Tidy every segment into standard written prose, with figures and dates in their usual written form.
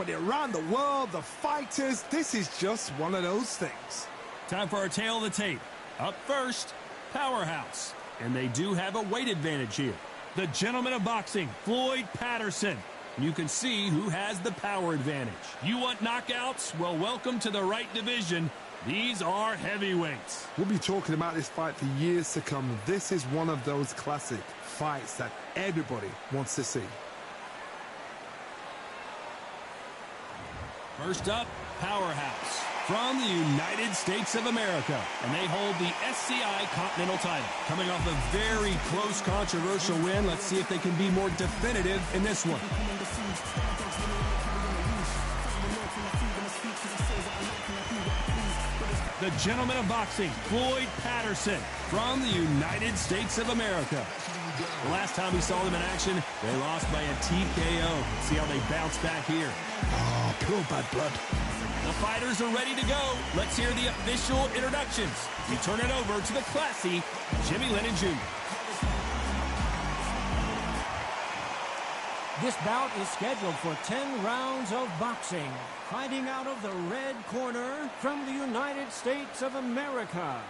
everybody around the world, the fighters. This is just one of those things. Time for our tail of the tape. Up first, Powerhouse. And they do have a weight advantage here. The gentleman of boxing, Floyd Patterson. You can see who has the power advantage. You want knockouts? Well, welcome to the right division. These are heavyweights. We'll be talking about this fight for years to come. This is one of those classic fights that everybody wants to see. First up, Powerhouse from the United States of America. And they hold the SCI Continental title. Coming off a very close, controversial win. Let's see if they can be more definitive in this one. The gentleman of boxing, Floyd Patterson from the United States of America. The last time we saw them in action, they lost by a TKO. See how they bounce back here. Oh, pure bad blood. The fighters are ready to go. Let's hear the official introductions. We turn it over to the classy Jimmy Lennon Jr. This bout is scheduled for 10 rounds of boxing. Fighting out of the red corner from the United States of America.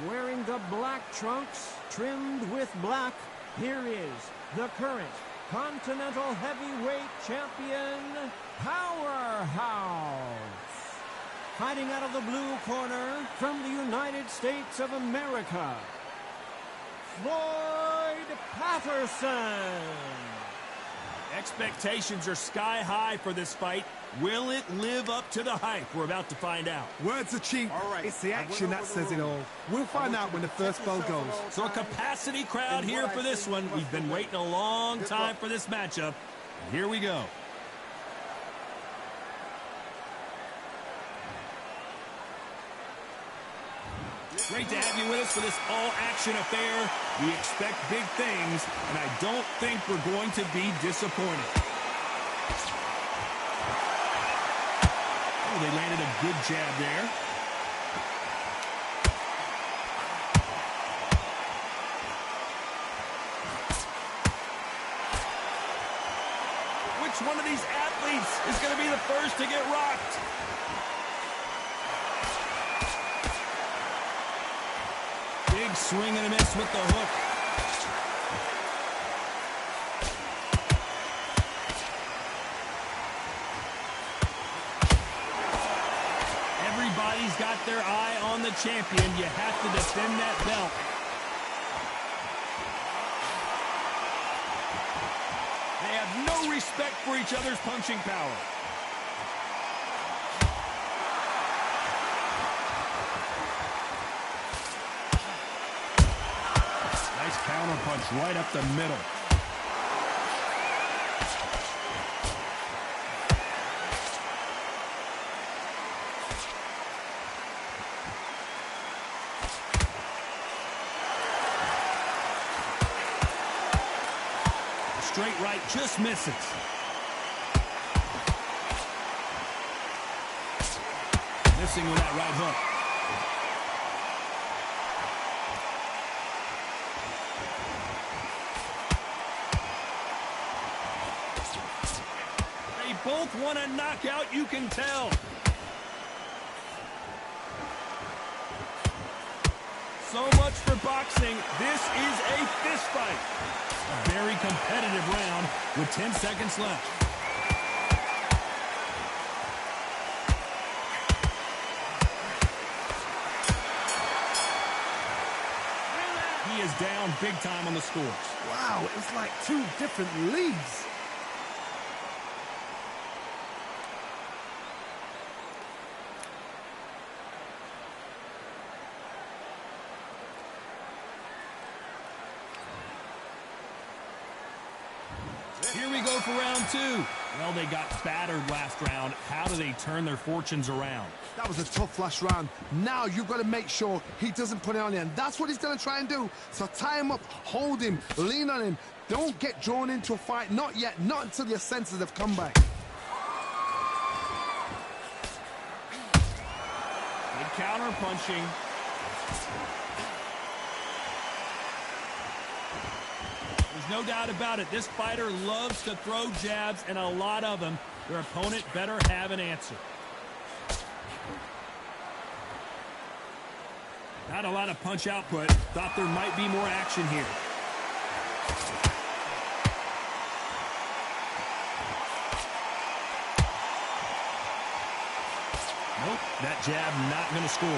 Wearing the black trunks trimmed with black, here is the current Continental Heavyweight Champion, Powerhouse. Fighting out of the blue corner from the United States of America, Floyd Patterson. Expectations are sky high for this fight. Will it live up to the hype? We're about to find out. Words are cheap. All right. It's the action that says it all. We'll find out when the first bell goes. So a capacity crowd here for this one. We've been waiting a long time for this matchup. And here we go. Great to have you with us for this all-action affair. We expect big things, and I don't think we're going to be disappointed. Oh, they landed a good jab there. Which one of these athletes is going to be the first to get rocked? Big swing and a miss with the hook. Everybody's got their eye on the champion. You have to defend that belt. They have no respect for each other's punching power. Counter punch right up the middle. Straight right just misses. Missing with that right hook. Both want a knockout, you can tell. So much for boxing. This is a fist fight. A very competitive round with 10 seconds left. He is down big time on the scores. Wow, it's like two different leagues. Here we go for round two. Well, they got battered last round. How do they turn their fortunes around? That was a tough last round. Now you've got to make sure he doesn't put it on you, and that's what he's going to try and do. So tie him up, hold him, lean on him. Don't get drawn into a fight. Not yet. Not until your senses have come back. Good counter punching. There's no doubt about it. This fighter loves to throw jabs, and a lot of them. Your opponent better have an answer. Not a lot of punch output. Thought there might be more action here. Nope, that jab not going to score.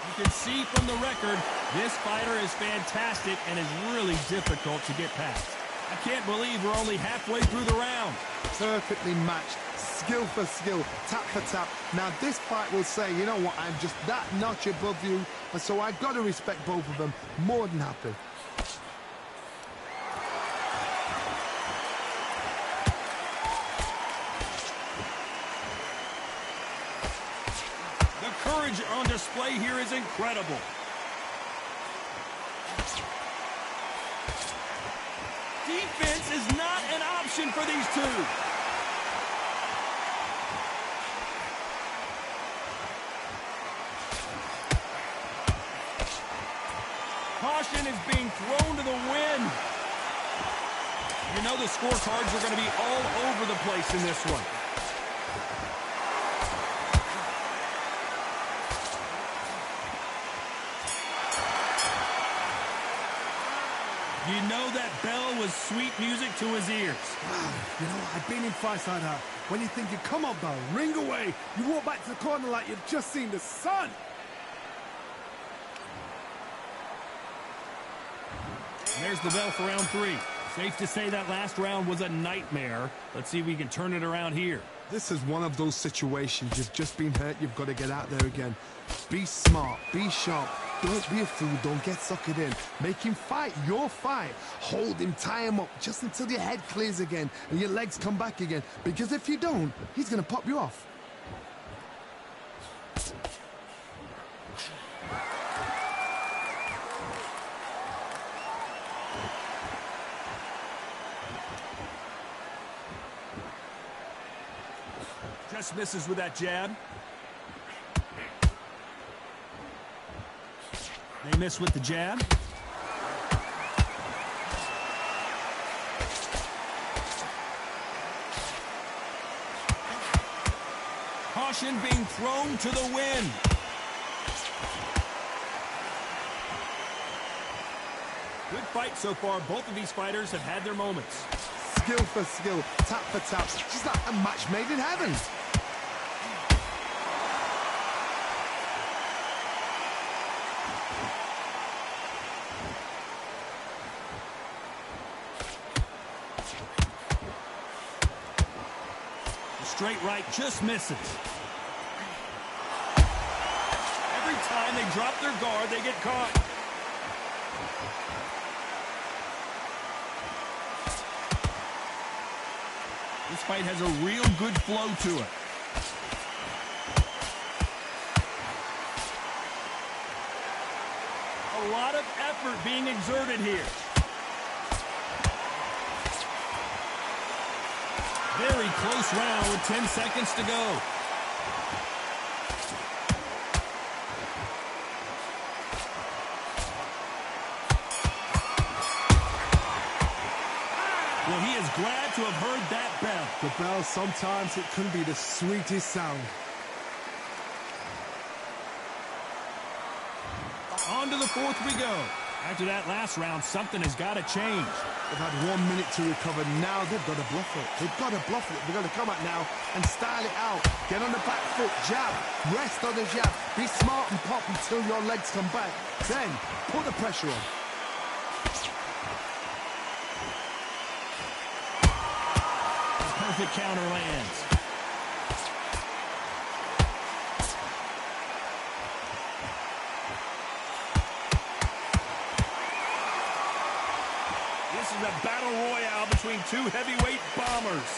You can see from the record, this fighter is fantastic and is really difficult to get past. I can't believe we're only halfway through the round. Perfectly matched, skill for skill, tap for tap. Now this fight will say, you know what, I'm just that notch above you, and so I've got to respect both of them. More than happy. The courage on display here is incredible. Defense is not an option for these two. Caution is being thrown to the wind. You know the scorecards are going to be all over the place in this one. You know that bell was sweet music to his ears. Wow, you know, I've been in fights like that. When you're thinking, come on, bell, ring away. You walk back to the corner like you've just seen the sun. And there's the bell for round 3. Safe to say that last round was a nightmare. Let's see if we can turn it around here. This is one of those situations. You've just been hurt. You've got to get out there again. Be smart. Be sharp. Don't be a fool. Don't get suckered in. Make him fight your fight. Hold him. Tie him up just until your head clears again and your legs come back again. Because if you don't, he's going to pop you off. Just misses with that jab. They miss with the jab. Caution being thrown to the wind. Good fight so far. Both of these fighters have had their moments. Skill for skill, tap for tap. Just like a match made in heaven. Straight right just misses. Every time they drop their guard, they get caught. This fight has a real good flow to it. A lot of effort being exerted here. Very close round with 10 seconds to go. Well, he is glad to have heard that bell. The bell, sometimes it can be the sweetest sound. On to the fourth we go. After that last round, something has got to change. They've had 1 minute to recover. Now they've got to bluff it. They've got to bluff it. They've got to come out now and style it out. Get on the back foot, jab, rest on the jab. Be smart and pop until your legs come back. Then put the pressure on. Perfect counter lands. This is a battle royale between two heavyweight bombers.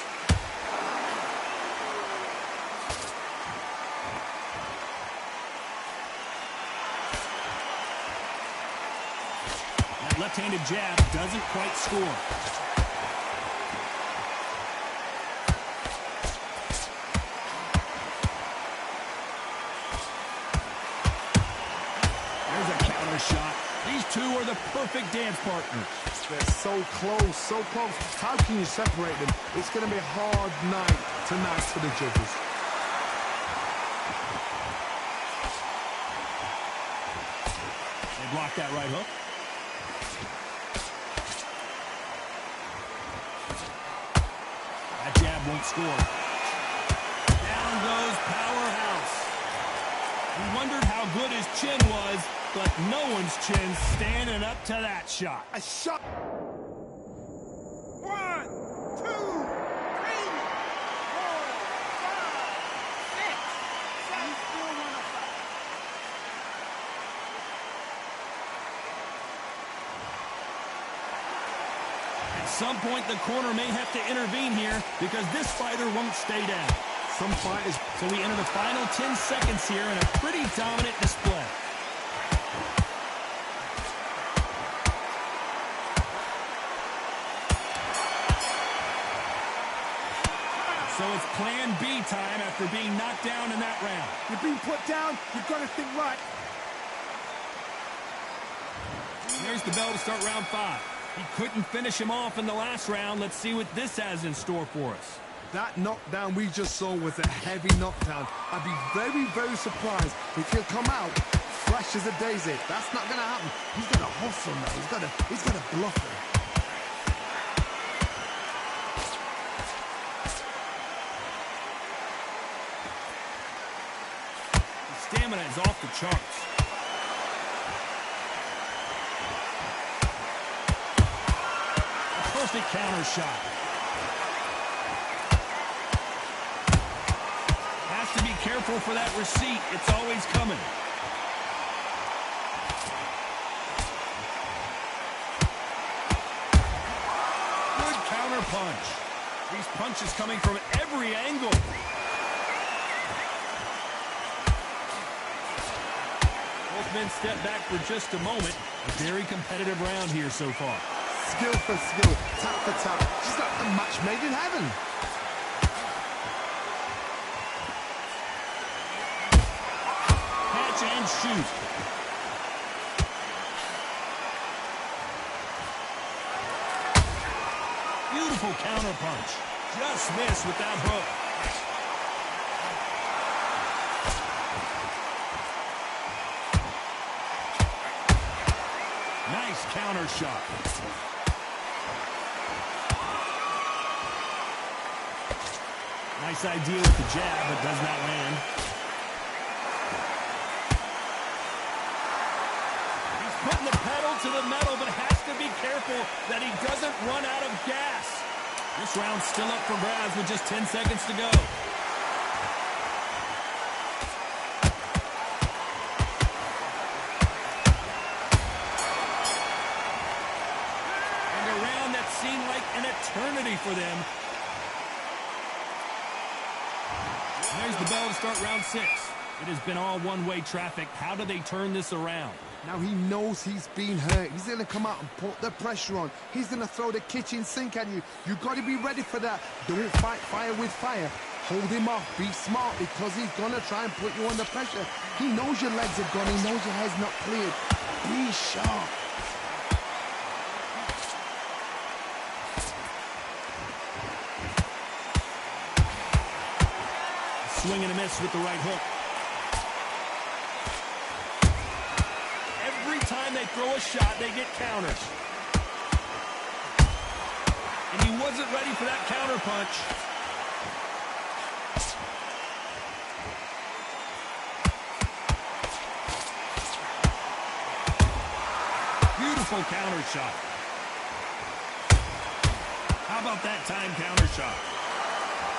That left-handed jab doesn't quite score. There's a counter shot. These two are the perfect dance partners. They're so close, so close. How can you separate them? It's going to be a hard night tonight for the judges. They blocked that right hook. That jab won't score. Down goes Powerhouse. We wondered how good his chin was, but no one's chin standing up to that shot. A shot. 1, 2, 3, 4, 5, 6, 7, At some point, the corner may have to intervene here because this fighter won't stay down. Some fighters. So we enter the final 10 seconds here in a pretty dominant display. So it's plan B time after being knocked down in that round. You're being put down, you've got to think right. There's the bell to start round 5. He couldn't finish him off in the last round. Let's see what this has in store for us. That knockdown we just saw was a heavy knockdown. I'd be very, very surprised if he'll come out fresh as a daisy. That's not going to happen. He's got to hustle now. He's got to bluff him. His stamina is off the charts. A perfect counter shot. To be careful for that receipt. It's always coming. Good counter punch. These punches coming from every angle. Both men step back for just a moment. A very competitive round here so far. Skill for skill, tap for tap. She's like a match made in heaven. And shoot. Beautiful counter punch. Just missed with that hook. Nice counter shot. Nice idea with the jab, but does not land. Putting the pedal to the metal, but has to be careful that he doesn't run out of gas. This round's still up for grabs with just 10 seconds to go. And a round that seemed like an eternity for them. And there's the bell to start round 6. It has been all one-way traffic. How do they turn this around? Now he knows he's been hurt. He's going to come out and put the pressure on. He's going to throw the kitchen sink at you. You've got to be ready for that. Don't fight fire with fire. Hold him off. Be smart because he's going to try and put you under pressure. He knows your legs are gone. He knows your head's not cleared. Be sharp. Swing and a miss with the right hook. Every time they throw a shot, they get counters. And he wasn't ready for that counter punch. Beautiful counter shot. How about that time counter shot?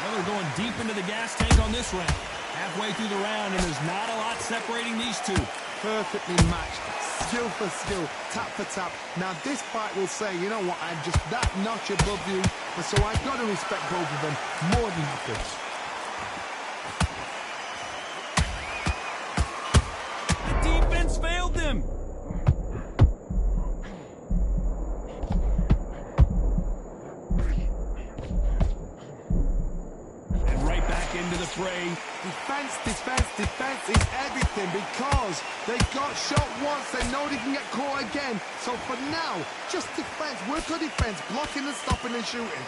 Well, they're going deep into the gas tank on this round. Halfway through the round, and there's not a lot separating these two. Perfectly matched. Skill for skill, tap for tap. Now this fight will say, you know what, I'm just that notch above you, and so I've got to respect both of them more than happy. The defense failed them. And right back into the fray. Defense, defense, defense is everything because they got shot once. They know they can get caught again. So for now, just defense. Work on defense, blocking and stopping and shooting.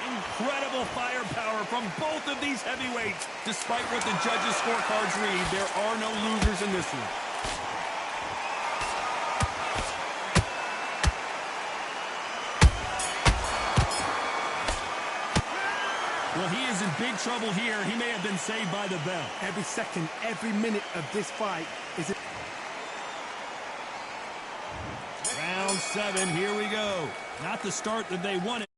Incredible firepower from both of these heavyweights. Despite what the judges' scorecards read, there are no losers in this one. Well, he is in big trouble here. He may have been saved by the bell. Every second, every minute of this fight is... Round 7, here we go. Not the start that they wanted.